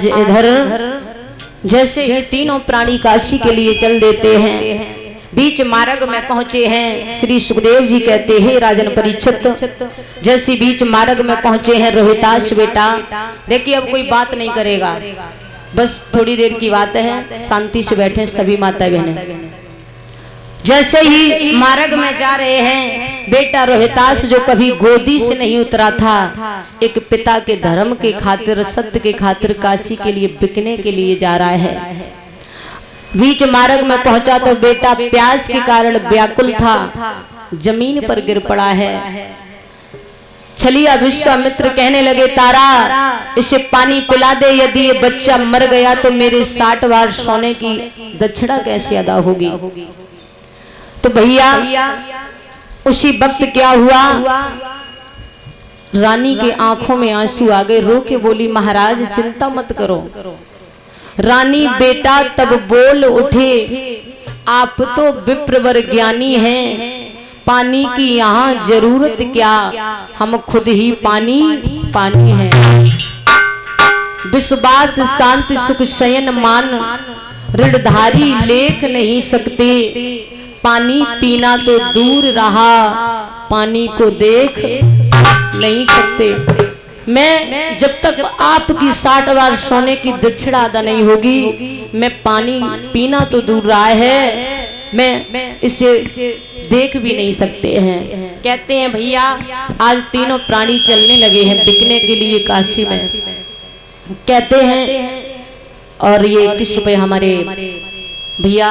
आज इधर जैसे ही तीनों प्राणी काशी के लिए चल देते हैं, बीच मार्ग में पहुंचे हैं। श्री सुखदेव जी कहते हैं राजन परीक्षित, जैसे बीच मार्ग में पहुंचे हैं रोहिताश बेटा, देखिए अब कोई बात नहीं करेगा, बस थोड़ी देर की बात है, शांति से बैठे सभी माता बहनें। जैसे ही मार्ग में जा रहे हैं, बेटा रोहितास जो कभी गोदी से नहीं उतरा था, एक पिता के धर्म के खातिर, सत्य के खातिर काशी के लिए बिकने के लिए जा रहा है। बीच मार्ग में पहुंचा तो बेटा प्यास के कारण व्याकुल था, जमीन पर गिर पड़ा है। छलिया विश्वामित्र कहने लगे, तारा इसे पानी पिला दे, यदि ये बच्चा मर गया तो मेरे 60 बार सोने की दक्षिणा कैसे अदा होगी। तो भैया उसी वक्त क्या हुआ, रानी के आंखों में आंसू आ गए, रो के बोली, महाराज चिंता मत करो। रानी बेटा तब बोल उठे, आप तो विप्रवर ज्ञानी हैं, पानी की यहाँ जरूरत क्या, हम खुद ही पानी पानी है। विश्वास शांति सुख शयन मान, ऋणधारी लेख नहीं सकते, पानी पीना तो दूर रहा, पानी को देख नहीं सकते। मैं जब तक आपकी 60 बार सोने की दक्षिणा अदा नहीं होगी, मैं पानी पीना तो दूर रहा है, मैं इसे देख भी नहीं सकते हैं। कहते हैं भैया आज तीनों प्राणी चलने लगे हैं बिकने के लिए काशी में। कहते हैं और ये 21 रुपये हमारे भैया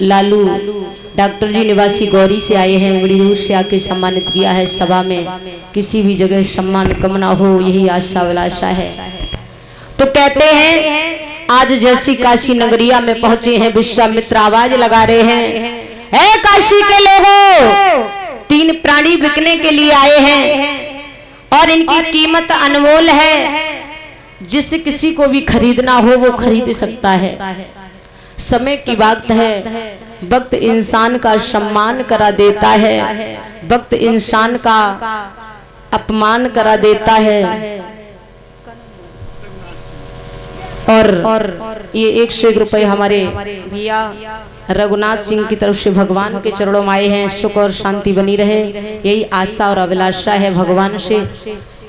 लालू डॉक्टर जी निवासी गौरी से आए हैं, बड़ी दूर से आके सम्मानित किया है सभा में। किसी भी जगह सम्मान कम ना हो, यही आशा विलासा है। तो कहते हैं आज जैसी काशी नगरिया में पहुंचे हैं, विश्वामित्र आवाज लगा रहे हैं, हे काशी के लोगों, 3 प्राणी बिकने के लिए आए हैं और इनकी कीमत अनमोल है, जिस किसी को भी खरीदना हो वो खरीद सकता है। समय की बात है, वक्त इंसान का सम्मान करा देता है, वक्त इंसान का अपमान करा देता है। और ये 101 रुपये हमारे भैया रघुनाथ सिंह की तरफ से भगवान के चरणों में आए हैं। सुख और शांति बनी रहे, यही आशा और अभिलाषा है भगवान से,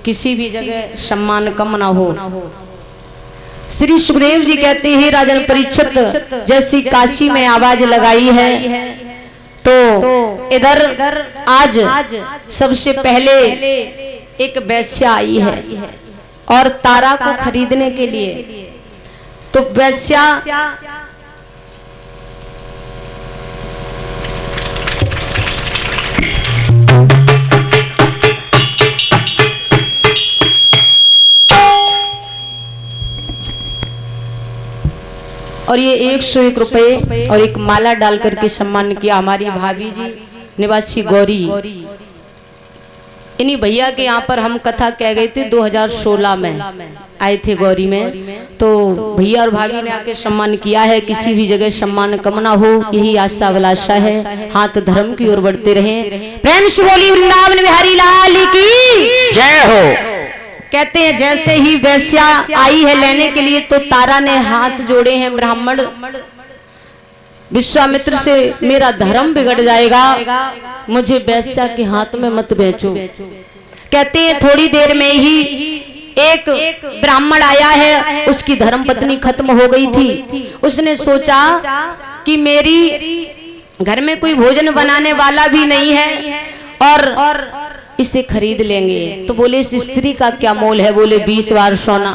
किसी भी जगह सम्मान कम ना हो। श्री सुखदेव जी कहते हैं राजन परीक्षित, जैसी काशी में आवाज लगाई है तो इधर आज सबसे पहले एक वेश्या आई है और तारा को खरीदने के लिए। तो वेश्या और ये 101 रुपये और एक माला डाल करके सम्मान किया हमारी भाभी जी निवासी गौरी। इन्हीं भैया के यहाँ पर हम कथा कह गए थे, 2016 में आए थे गौरी में। तो भैया और भाभी ने आके सम्मान किया है, किसी भी जगह सम्मान कम ना हो, यही आशा अभिलाषा है। हाथ धर्म की ओर बढ़ते रहें। प्रेम से बोली वृंदावन बिहारी लाल की जय हो। कहते हैं जैसे ही वेश्या आई है लेने के लिए तो तारा ने हाथ जोड़े हैं, ब्राह्मण विश्वामित्र से मेरा धर्म बिगड़ जाएगा, मुझे वेश्या के हाथ में मत बेचो। कहते हैं थोड़ी देर में ही एक ब्राह्मण आया है, उसकी धर्म पत्नी खत्म हो गई थी। उसने सोचा कि मेरी घर में कोई भोजन बनाने वाला भी नहीं है और इसे खरीद लेंगे। तो बोले इस स्त्री का क्या मोल है, बोले 20 बार सोना।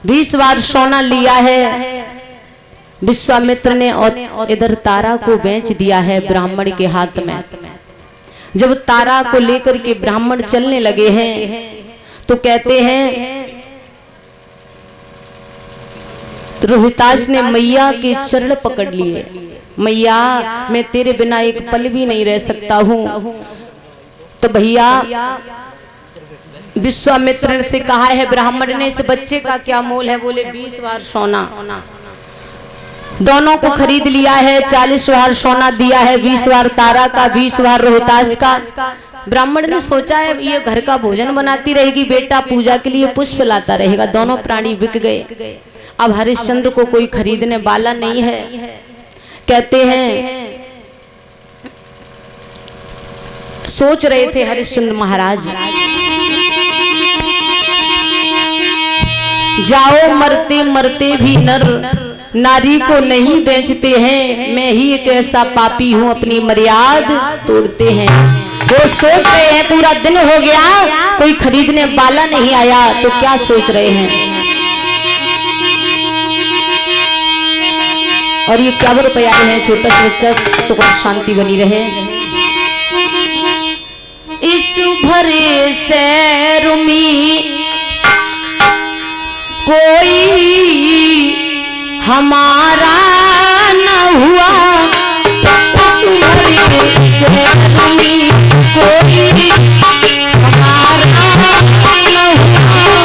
20 बार सोना लिया है विश्वामित्र ने और इधर तारा को बेच दिया है ब्राह्मण के हाथ में। जब तारा को लेकर के ब्राह्मण चलने लगे हैं तो कहते हैं रोहितास ने मैया के चरण पकड़ लिए, मैया मैं तेरे बिना एक पल भी नहीं रह सकता हूँ। तो भैया विश्वामित्र से कहा है ब्राह्मण ने इस बच्चे का क्या मोल है, बोले 20 बार सोना। दोनों को खरीद लिया है, 40 बार सोना दिया है, 20 बार तारा का, 20 बार रोहितास का। ब्राह्मण ने सोचा है ये घर का भोजन बनाती रहेगी, बेटा पूजा के लिए पुष्प लाता रहेगा। दोनों प्राणी बिक गए। अब हरिश्चंद्र को कोई खरीदने वाला नहीं है। कहते हैं सोच रहे थे हरिश्चंद्र महाराज, जाओ मरते मरते भी नर नारी को नहीं बेचते हैं, मैं ही एक ऐसा पापी हूँ अपनी मर्यादा तोड़ते हैं। वो सोच रहे हैं पूरा दिन हो गया कोई खरीदने वाला नहीं आया, तो क्या सोच रहे हैं। और ये क्या रुपया है, छोटा सा बच्चा, सुख और शांति बनी रहे। इस भरे शहर में कोई हमारा न हुआ, इस भरे शहर में कोई हमारा न हुआ।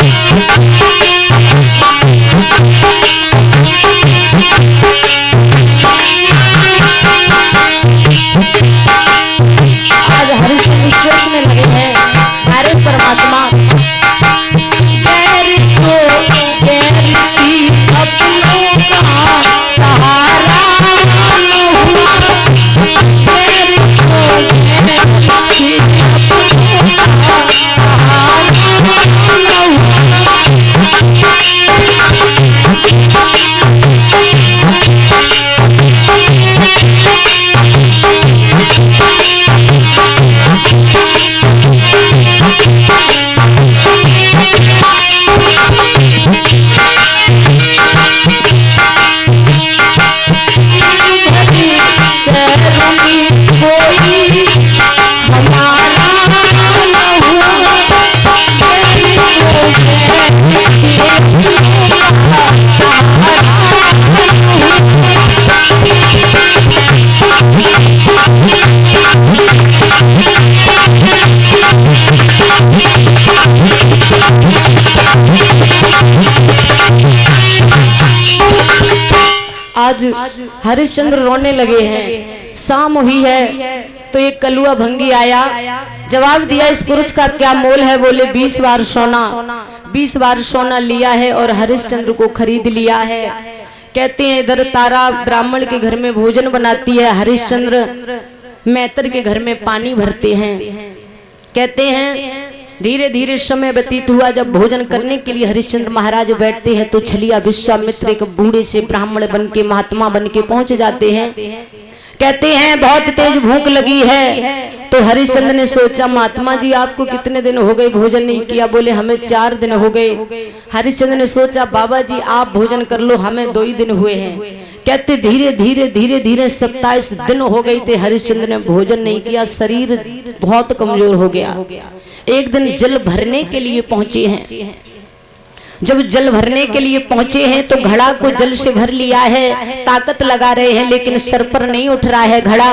आज हरिश्चंद्र सोचने लगे हैं, अरे परमात्मा गैर को गैर की अपनों का सहारा न हुआ, गैर को गैर की अपनों का सहारा न हुआ। आज हरिश्चंद्र रोने लगे हैं। शाम हुई है तो एक कलुआ भंगी आया, जवाब दिया इस पुरुष का क्या मोल है। बोले 20 बार सोना, 20 बार सोना लिया है और हरिश्चंद्र को खरीद लिया है। कहते हैं इधर तारा ब्राह्मण के घर में भोजन बनाती है, हरिश्चंद्र मैतर के घर में पानी भरते हैं। कहते हैं धीरे धीरे समय व्यतीत हुआ। जब भोजन करने के लिए हरिश्चंद्र महाराज बैठते हैं तो छलिया विश्वामित्र एक बूढ़े से ब्राह्मण बन के महात्मा बन के पहुंच जाते हैं। कहते हैं बहुत तेज भूख लगी है। तो हरिश्चंद्र ने सोचा महात्मा जी आपको कितने दिन हो गए भोजन नहीं किया। बोले हमें 4 दिन हो गए। हरिश्चंद्र ने सोचा बाबा जी आप भोजन कर लो, हमें 2 ही दिन हुए हैं। कहते धीरे धीरे धीरे धीरे 27 दिन हो गए थे, हरिश्चंद्र ने भोजन नहीं किया, शरीर बहुत कमजोर हो गया। एक दिन जल भरने के लिए पहुंचे हैं। जब जल भरने के लिए पहुंचे हैं तो घड़ा को जल से भर लिया है, ताकत लगा रहे हैं लेकिन सर पर नहीं उठ रहा है घड़ा।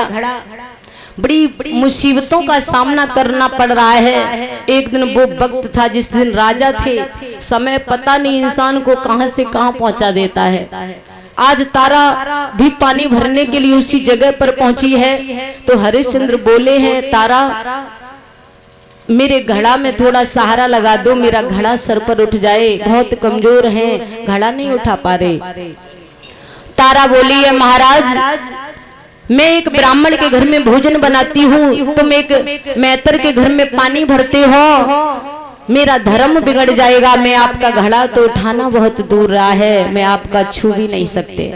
बड़ी मुसीबतों का सामना करना पड़ रहा है। एक दिन वो वक्त था जिस दिन राजा थे, समय पता नहीं इंसान को कहां से कहां पहुंचा देता है। आज तारा भी पानी भरने के लिए उसी जगह पर पहुंची है। तो हरिश्चंद्र बोले हैं तारा मेरे घड़ा में थोड़ा सहारा लगा दो, मेरा घड़ा सर पर उठ जाए, बहुत कमजोर है, घड़ा नहीं उठा पा रहे। तारा बोली है महाराज मैं एक ब्राह्मण के घर में भोजन बनाती हूँ, तुम एक मैतर के घर में पानी भरते हो, मेरा धर्म बिगड़ जाएगा। मैं आपका घड़ा तो उठाना बहुत दूर रहा है, मैं आपका छू भी नहीं सकते।